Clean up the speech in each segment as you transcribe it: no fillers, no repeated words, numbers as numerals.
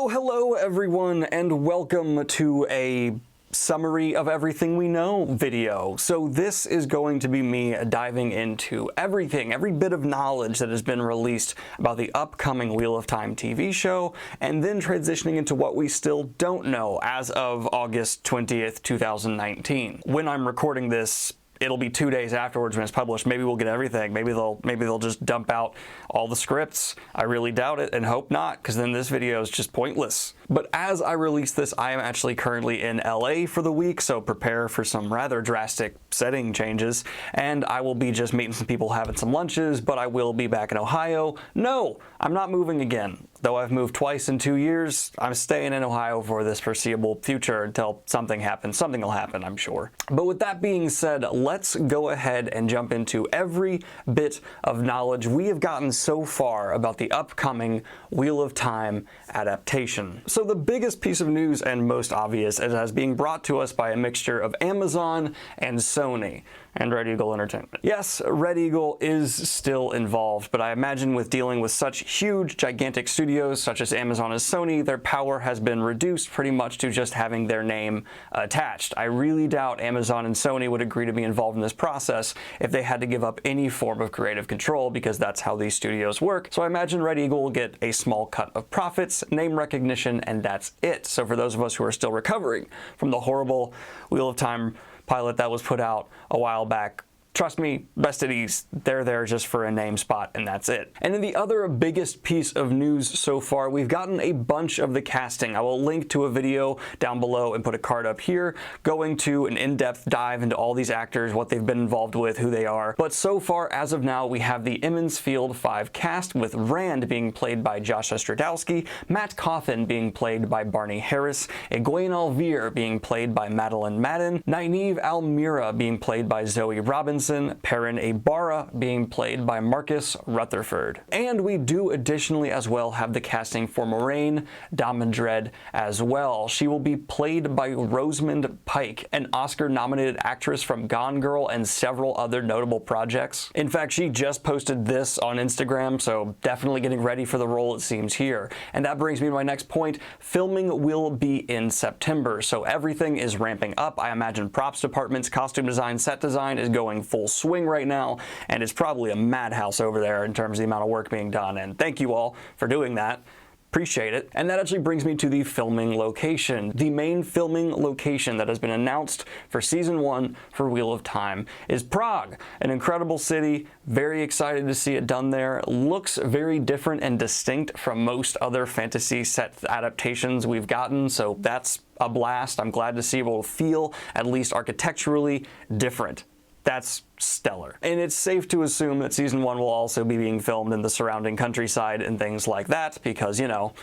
Hello everyone, and welcome to a summary of everything we know video. So this is going to be me diving into everything, every bit of knowledge that has been released about the upcoming Wheel of Time TV show, and then transitioning into what we still don't know as of August 20th, 2019. When I'm recording this, it'll be 2 days afterwards when it's published. Maybe we'll get everything. Maybe they'll just dump out all the scripts. I really doubt it and hope not, because then this video is just pointless. But as I release this, I am actually currently in LA for the week, so prepare for some rather drastic setting changes, and I will be just meeting some people, having some lunches, but I will be back in Ohio. No, I'm not moving again. Though I've moved twice in 2 years, I'm staying in Ohio for this foreseeable future until something happens. Something will happen, I'm sure. But with that being said, let's go ahead and jump into every bit of knowledge we have gotten so far about the upcoming Wheel of Time adaptation. So the biggest piece of news, and most obvious, is as being brought to us by a mixture of Amazon and Sony. And Red Eagle Entertainment. Yes, Red Eagle is still involved, but I imagine with dealing with such huge, gigantic studios such as Amazon and Sony, their power has been reduced pretty much to just having their name attached. I really doubt Amazon and Sony would agree to be involved in this process if they had to give up any form of creative control, because that's how these studios work. So I imagine Red Eagle will get a small cut of profits, name recognition, and that's it. So for those of us who are still recovering from the horrible Wheel of Time pilot that was put out a while back, trust me, best at ease. They're there just for a name spot, and that's it. And in the other biggest piece of news so far, we've gotten a bunch of the casting. I will link to a video down below and put a card up here going to an in-depth dive into all these actors, what they've been involved with, who they are. But so far, as of now, we have the Emmons Field 5 cast, with Rand being played by Josh Ostradowski, Matt Cawthon being played by Barney Harris, Egwene Alvear being played by Madeline Madden, Nynaeve Almira being played by Zoe Robinson, Perrin Ibarra being played by Marcus Rutherford. And we do additionally as well have the casting for Moraine Damodred as well. She will be played by Rosamund Pike, an Oscar-nominated actress from Gone Girl and several other notable projects. In fact, she just posted this on Instagram, so definitely getting ready for the role, it seems here. And that brings me to my next point. Filming will be in September, so everything is ramping up. I imagine props departments, costume design, set design is going full swing right now, and it's probably a madhouse over there in terms of the amount of work being done, and thank you all for doing that. Appreciate it. And that actually brings me to the filming location. The main filming location that has been announced for season 1 for Wheel of Time is Prague, an incredible city. Very excited to see it done there. Looks very different and distinct from most other fantasy set adaptations we've gotten, so that's a blast. I'm glad to see it will feel, at least architecturally, different. That's stellar. And it's safe to assume that season 1 will also be being filmed in the surrounding countryside and things like that, because, you know,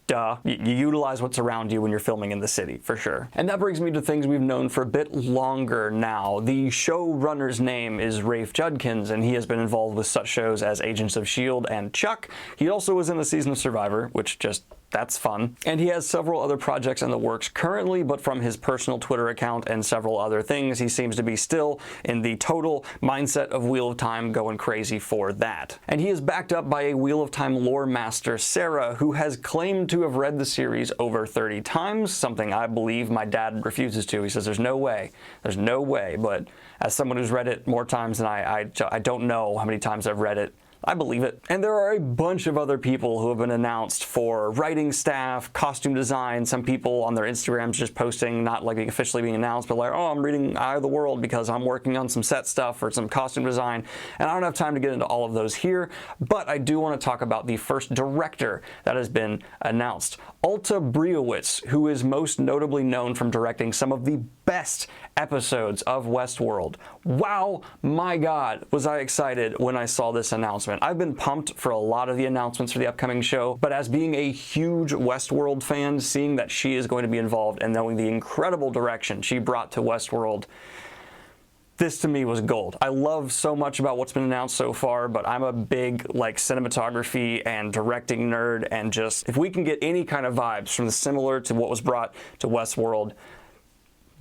duh, you utilize what's around you when you're filming in the city, for sure. And that brings me to things we've known for a bit longer now. The showrunner's name is Rafe Judkins, and he has been involved with such shows as Agents of S.H.I.E.L.D. and Chuck. He also was in a season of Survivor, which that's fun. And he has several other projects in the works currently, but from his personal Twitter account and several other things, he seems to be still in the total mindset of Wheel of Time, going crazy for that. And he is backed up by a Wheel of Time lore master, Sarah, who has claimed to have read the series over 30 times, something I believe my dad refuses to. He says there's no way, but as someone who's read it more times than I don't know how many times I've read it, I believe it. And there are a bunch of other people who have been announced for writing staff, costume design, some people on their Instagrams just posting, not like officially being announced, but like, oh, I'm reading Eye of the World because I'm working on some set stuff or some costume design. And I don't have time to get into all of those here, but I do want to talk about the first director that has been announced. Alta Briowitz, who is most notably known from directing some of the best episodes of Westworld. Wow, my God, was I excited when I saw this announcement. I've been pumped for a lot of the announcements for the upcoming show, but as being a huge Westworld fan, seeing that she is going to be involved and knowing the incredible direction she brought to Westworld, this to me was gold. I love so much about what's been announced so far, but I'm a big cinematography and directing nerd, and just if we can get any kind of vibes from the similar to what was brought to Westworld,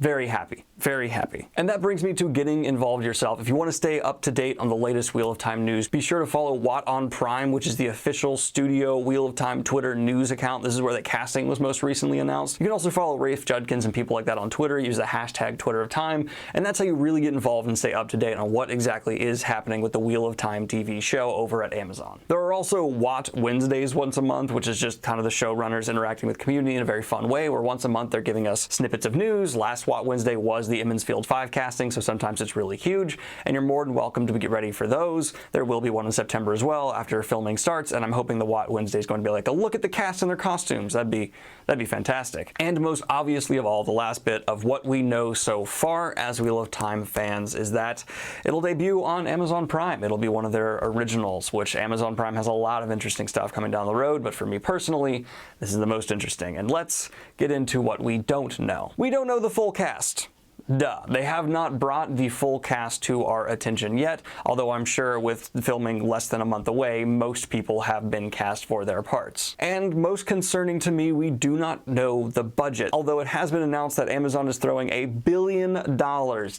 Very happy. Very happy. And that brings me to getting involved yourself. If you want to stay up to date on the latest Wheel of Time news, be sure to follow Watt on Prime, which is the official studio Wheel of Time Twitter news account. This is where the casting was most recently announced. You can also follow Rafe Judkins and people like that on Twitter. Use the hashtag Twitter of Time, and that's how you really get involved and stay up to date on what exactly is happening with the Wheel of Time TV show over at Amazon. There are also Watt Wednesdays once a month, which is just kind of the showrunners interacting with community in a very fun way, where once a month they're giving us snippets of news. Last Watt Wednesday was the Emmons Field 5 casting, so sometimes it's really huge, and you're more than welcome to get ready for those. There will be one in September as well after filming starts, and I'm hoping the Watt Wednesday is going to be like a look at the cast in their costumes. That'd be fantastic. And most obviously of all, the last bit of what we know so far as Wheel of Time fans is that it'll debut on Amazon Prime. It'll be one of their originals, which Amazon Prime has a lot of interesting stuff coming down the road, but for me personally, this is the most interesting. And let's get into what we don't know. We don't know the full cast. Duh. They have not brought the full cast to our attention yet, although I'm sure with filming less than a month away, most people have been cast for their parts. And most concerning to me, we do not know the budget, although it has been announced that Amazon is throwing $1 billion,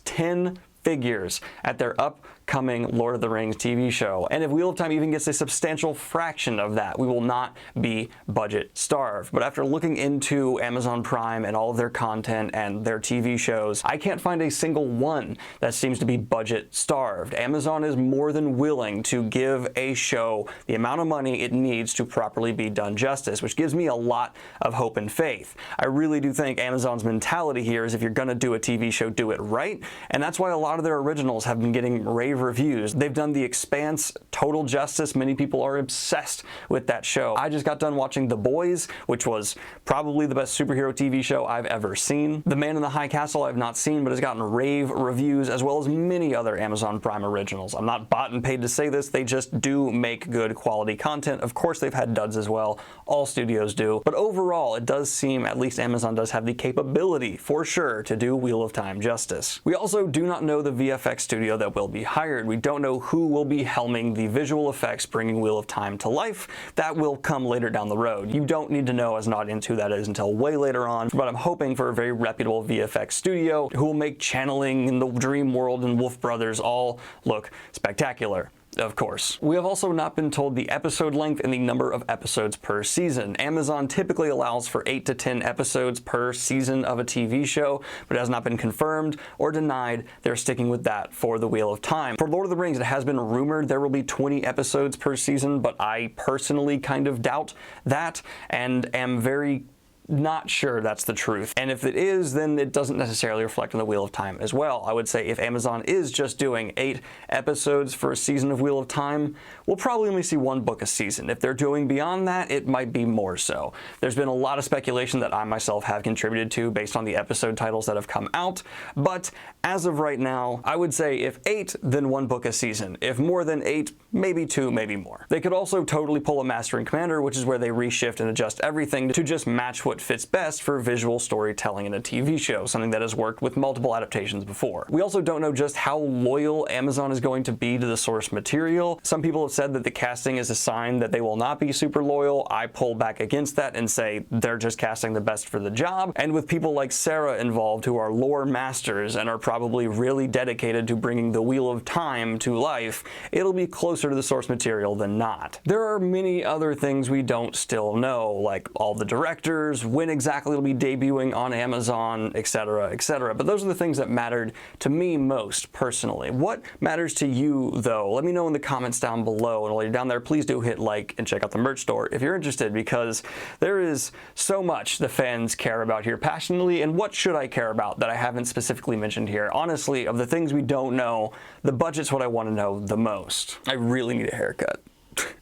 10 figures, at their upcoming Lord of the Rings TV show. And if Wheel of Time even gets a substantial fraction of that, we will not be budget starved. But after looking into Amazon Prime and all of their content and their TV shows, I can't find a single one that seems to be budget starved. Amazon is more than willing to give a show the amount of money it needs to properly be done justice, which gives me a lot of hope and faith. I really do think Amazon's mentality here is if you're gonna do a TV show, do it right. And that's why a lot of their originals have been getting rave reviews. They've done The Expanse, total justice. Many people are obsessed with that show. I just got done watching The Boys, which was probably the best superhero TV show I've ever seen. The Man in the High Castle I've not seen, but has gotten rave reviews, as well as many other Amazon Prime originals. I'm not bought and paid to say this, they just do make good quality content. Of course they've had duds as well, all studios do, but overall it does seem, at least Amazon does have the capability, for sure, to do Wheel of Time justice. We also do not know the VFX studio that will be hired. We don't know who will be helming the visual effects bringing Wheel of Time to life. That will come later down the road. You don't need to know as an audience who that is until way later on, but I'm hoping for a very reputable VFX studio who will make channeling in the Dream World and Wolf Brothers all look spectacular. Of course. We have also not been told the episode length and the number of episodes per season. Amazon typically allows for 8 to 10 episodes per season of a TV show, but it has not been confirmed or denied. They're sticking with that for the Wheel of Time. For Lord of the Rings, it has been rumored there will be 20 episodes per season, but I personally kind of doubt that and am very not sure that's the truth. And if it is, then it doesn't necessarily reflect on the Wheel of Time as well. I would say if Amazon is just doing 8 episodes for a season of Wheel of Time, we'll probably only see 1 book a season. If they're doing beyond that, it might be more so. There's been a lot of speculation that I myself have contributed to based on the episode titles that have come out, but as of right now, I would say if 8, then 1 book a season. If more than 8, maybe 2, maybe more. They could also totally pull a Master and Commander, which is where they reshift and adjust everything to just match what fits best for visual storytelling in a TV show, something that has worked with multiple adaptations before. We also don't know just how loyal Amazon is going to be to the source material. Some people have said that the casting is a sign that they will not be super loyal. I pull back against that and say they're just casting the best for the job. And with people like Sarah involved who are lore masters and are probably really dedicated to bringing the Wheel of Time to life, it'll be closer to the source material than not. There are many other things we don't still know, like all the directors, when exactly it'll be debuting on Amazon, etc., etc. But those are the things that mattered to me most personally. What matters to you, though? Let me know in the comments down below. And while you're down there, please do hit like and check out the merch store if you're interested, because there is so much the fans care about here passionately. And what should I care about that I haven't specifically mentioned here? Honestly, of the things we don't know, the budget's what I want to know the most. I really need a haircut.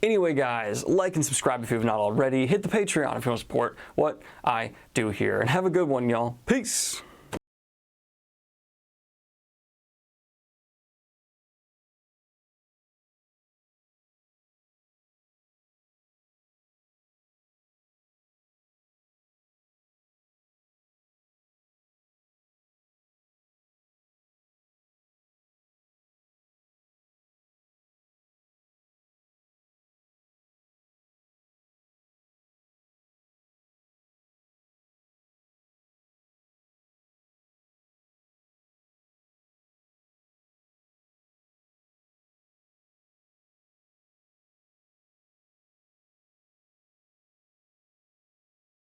Anyway, guys, like and subscribe if you've not already. Hit the Patreon if you want to support what I do here. And have a good one, y'all. Peace!